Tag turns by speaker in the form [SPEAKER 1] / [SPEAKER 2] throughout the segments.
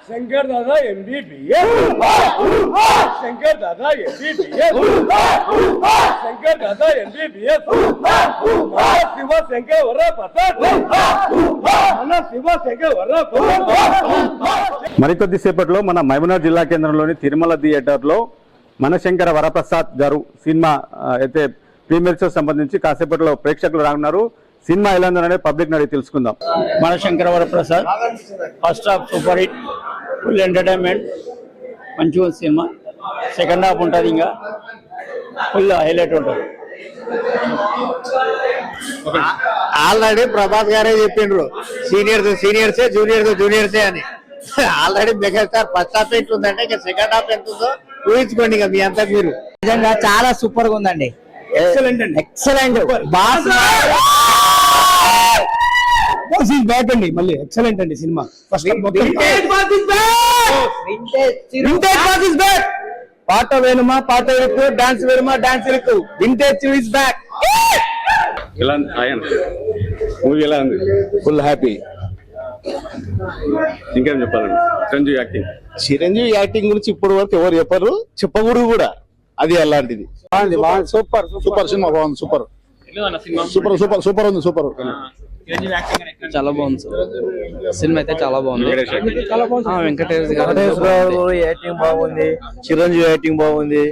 [SPEAKER 1] Shankar Dada MBBS, Shankar Dada MBBS, Shankar Dada MBBS, Shiva Shankar వర ప్రసాద్, శివ శంకర్ వర ప్రసాద్.
[SPEAKER 2] మరికొద్దిసేపట్లో మన మహబూబ్నగర్ జిల్లా కేంద్రంలోని తిరుమల థియేటర్లో మనశంకర వరప్రసాద్ గారు సినిమా అయితే ప్రీమియర్ షో సంబంధించి కాసేపట్లో ప్రేక్షకులు రానున్నారు. సినిమా ఎలా ఉందనే పబ్లిక్ అడిగి తెలుసుకుందాం.
[SPEAKER 3] Manashankara Varaprasad first half super hit, full entertainment, మంచిగా సినిమా. సెకండ్ హాఫ్ ఉంటుంది, ఇంకా ఫుల్ హైలైట్ ఉంటుంది.
[SPEAKER 4] ఆల్రెడీ ప్రభాస్ గారే చెప్పిండ్రు సీనియర్సే జూనియర్సే అని. ఆల్రెడీ మెగాస్టార్ ఫస్ట్ హాఫ్ ఎంత ఉందంటే ఇంకా సెకండ్ హాఫ్ ఎంత ఉందో ఊహించుకోండి. ఇక మీ అంతా మీరు నిజంగా చాలా సూపర్ గా ఉందండి. ఎక్సలెంట్ బాస్
[SPEAKER 1] బ్యాక్ అండి, మళ్ళీ ఎక్సలెంట్ అండి సినిమా. పాట వేణుమా పాట ఎక్కు, డాన్స్ వేణుమా డాన్స్ ఎక్కు, వింటేజ్ ఇస్ బ్యాక్.
[SPEAKER 2] మూవీ ఎలా ఉంది?
[SPEAKER 5] Full happy.
[SPEAKER 2] ఇంకేం చెప్పాలండి?
[SPEAKER 5] చిరంజీవి యాక్టింగ్ గురించి ఇప్పటి వరకు ఎవరు చెప్పరు, చెప్పకూడదు కూడా. అది అలాంటిది. సూపర్ సూపర్ సినిమా, బాగుంది. సూపర్ సూపర్ సూపర్ ఉంది. సూపర్
[SPEAKER 6] చాలా బాగుంది సినిమా అయితే, చాలా బాగుంది. వెంకటేష్
[SPEAKER 4] బాబు యాక్టింగ్ బాగుంది, చిరంజీవి యాక్టింగ్ బాగుంది,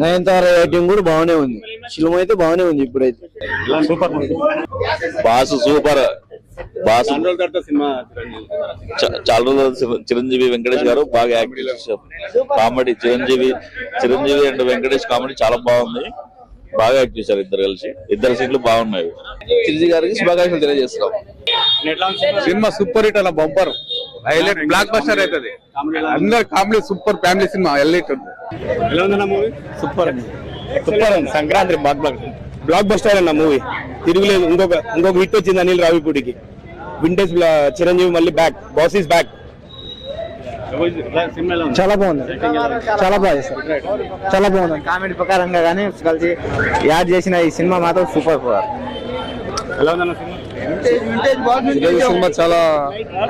[SPEAKER 4] నయనతార యాక్టింగ్ కూడా బాగానే ఉంది. సినిమా అయితే బాగానే ఉంది. ఇప్పుడైతే
[SPEAKER 2] సూపర్
[SPEAKER 5] బాస్ సూపర్. బాస్ చాలా రోజులు చిరంజీవి వెంకటేష్ గారు బాగా యాక్ట్ చేశారు. Comedy Chiranjeevi and Venkatesh comedy చాలా బాగుంది. బాగా యాక్ట్ చేశారు ఇద్దరు కలిసి. ఇద్దరు సీన్లు బాగున్నాయి. చిరంజీవి గారికి శుభాకాంక్షలు తెలియజేస్తున్నాం.
[SPEAKER 7] సినిమా సూపర్ హిట్ అన్న, బంపర్ హైలైట్, బ్లాక్ బస్టర్ అవుతుంది. అందరు comedy super, family cinema highlight ఉంది.
[SPEAKER 2] ఎలా ఉందన్న మూవీ?
[SPEAKER 1] సూపర్ అండి, సూపర్ అండి. సంక్రాంతి బ్లాక్ బస్టర్ అన్న మూవీ, తిరుగులేదు. ఇంకొక హిట్ వచ్చింది అనిల్ రావిపూడికి. వింటేజ్ చిరంజీవి మళ్ళీ బ్యాక్, బాస్ ఈస్ బ్యాక్. చాలా బాగుంది, చాలా బాగా చేస్తారు, చాలా బాగుంది.
[SPEAKER 4] కామెడీ ప్రకారంగా కానీ కలిసి యాడ్ చేసిన ఈ సినిమా మాత్రం సూపర్.
[SPEAKER 2] ఎలా ఉందన్న
[SPEAKER 7] సినిమా చాలా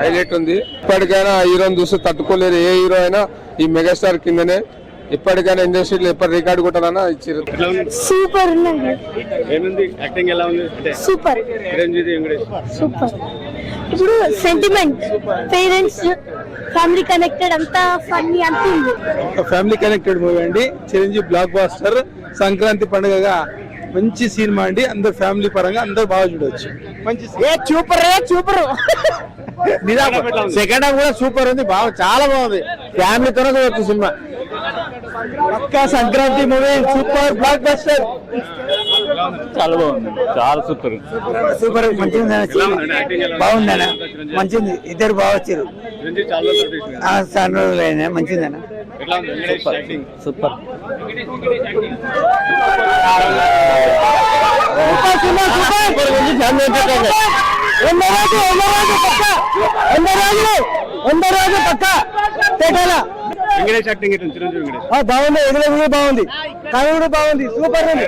[SPEAKER 7] హైలైట్ ఉంది. ఇప్పటికైనా హీరోని చూసి తట్టుకోలేరు. ఏ హీరో అయినా ఈ మెగాస్టార్ కిందనే. ఇప్పటికైనా ఇండస్ట్రీలో ఎప్పటి రికార్డు కొట్టాలన్నా ఇచ్చారు.
[SPEAKER 8] సూపర్
[SPEAKER 2] యాక్టింగ్ ఎలా ఉంది?
[SPEAKER 8] Super super. ఇప్పుడు సెంటిమెంట్, పేరెంట్స్, ఫ్యామిలీ కనెక్టెడ్, అంతా ఫన్నీ అంతా ఉంది.
[SPEAKER 7] ఫ్యామిలీ కనెక్టెడ్ మూవీ అండి. చిరంజీవి బ్లాక్ బాస్టర్, సంక్రాంతి పండుగగా మంచి సినిమా అండి. అందరు ఫ్యామిలీ పరంగా అందరు బాగా చూడవచ్చు. మంచి
[SPEAKER 4] సూపర్ సెకండ్ హాఫ్ కూడా సూపర్ ఉంది. బాగా చాలా బాగుంది. ఫ్యామిలీ తో చూడవచ్చు సినిమా. పక్కా Sankranti movie, super blockbuster.
[SPEAKER 2] చాలా బాగుంది, చాలా సూపర్
[SPEAKER 4] మంచిగా బాగుందన్న, మంచిది. ఇద్దరు బాగా వచ్చారు. మంచిదన్న, సూపర్.
[SPEAKER 2] వెంకటేష్ యాక్టింగ్ చిరంజీవి
[SPEAKER 1] బాగుంది. ఎదురు బాగుంది, కనుడు బాగుంది, సూపర్ ఉంది.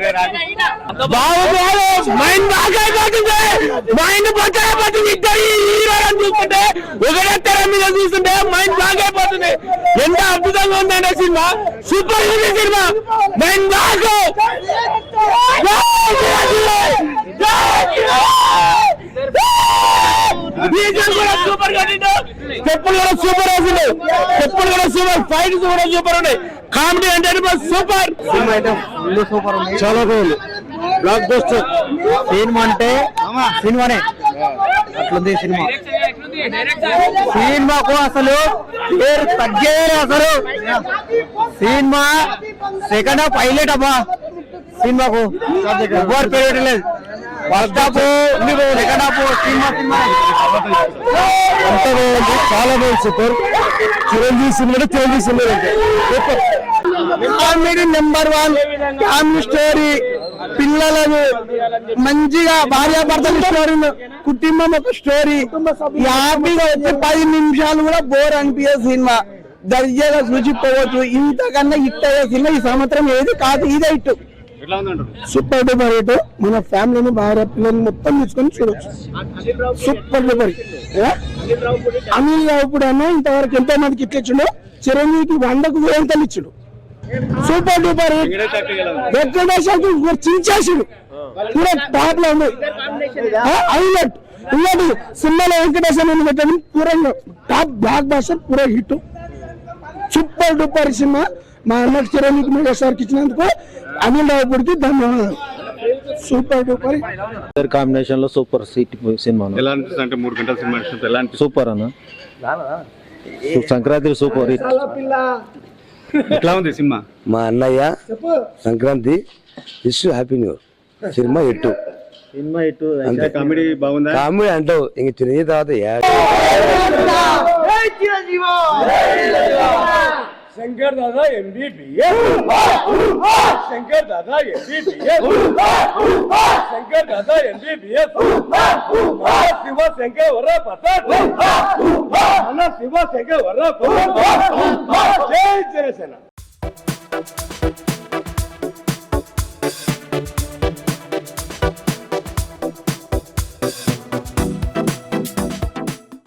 [SPEAKER 1] బాగుంది, మైండ్ బాగా మైండ్ పట్టింది. ఇద్దరు హీరోలను చూస్తుంటే, ఒకటే తెర మీద చూస్తుంటే మైండ్ బాగా అయిపోతుంది. ఎంత అద్భుతంగా ఉందంటే సినిమా, సూపర్ ఉంది సినిమా. మైండ్ బాగా సూపర్ గా, స్టెప్పులు కూడా సూపర్ వేసింది, స్టెప్పులు కూడా సూపర్, ఫైట్స్ కూడా సూపర్ ఉన్నాయి. కామెడీ అంటే సూపర్.
[SPEAKER 4] సినిమా అయితే ఫుల్ సూపర్ ఉంది,
[SPEAKER 1] చాలా బాగుంది. బ్లాక్ బస్టర్
[SPEAKER 4] సినిమా అంటే సినిమానే అట్లుంది సినిమా. సినిమాకు అసలు పేరు తగ్గేది. అసలు సినిమా సెకండ్ హాఫ్ హైలైట్ అబ్బా. సినిమాకు ఎవరు పేరు లేదు. First half second half cinema
[SPEAKER 1] అంత బాగుంది, చాలా బాగుంది. Super. Chiranjeevi cinema super. Comedy number 1, family story, పిల్లలను మంచిగా భార్యాభర్తల స్టోరీ, కుటుంబం ఒక స్టోరీ. హ్యాపీగా వచ్చే 10 నిమిషాలు కూడా బోర్ అనిపించే సినిమా. దర్జాగా చూసిపోవచ్చు. ఇంతకన్నా హిట్ అయ్యే సినిమా ఈ సంవత్సరం ఏది కాదు, ఇదే హిట్. Super duper hit. మన ఫ్యామిలీని భార్య పిల్లల్ని మొత్తం తీసుకొని చూడొచ్చు. Super duper hit. Anil Ravipudi అన్న ఇంతవరకు ఎంతో మందికి ఇచ్చిండు. చిరంజీవికి 100కు 1000 ఇచ్చిండు. Super duper hit. వెంకటేష్ చించేసిండు. పూరా టాప్ లో ఉంది. హైలైట్ ఇలాంటి సినిమాలో వెంకటేష్ అని పెట్టడం పూరా టాప్ బ్లాక్ బాస్టర్, పూరా హిట్. Super duper cinema. మా అన్న చిరంజీవి మెగాస్టార్కి ఇచ్చినందుకు అనిల్ రావుపూడికి ధన్యవాదాలు. సూపర్ డూపర్
[SPEAKER 9] కాంబినేషన్ లో సూపర్ సిటీ సినిమా
[SPEAKER 2] ఎలా అనిపిస్తుంది అంటే 3 గంటల సినిమా ఎలా అనిపిస్తుంది?
[SPEAKER 9] సూపర్ అన్న. Sankranti super hit.
[SPEAKER 2] ఎట్లా ఉంది సినిమా?
[SPEAKER 1] మా అన్నయ్య Sankranti wish happy new cinema hit.
[SPEAKER 9] Cinema ఇటు
[SPEAKER 2] కామెడీ బాగుందా?
[SPEAKER 1] కామెడీ అంటావు ఇంక చిరంజీవి తర్వాత Shankar Dada MBBS. Shankar Dada MBBS. Shankar Dada MBBS. Shiva Shankar Varra Prasad. Shiva Shankar Varra Prasad. జై జనసేన.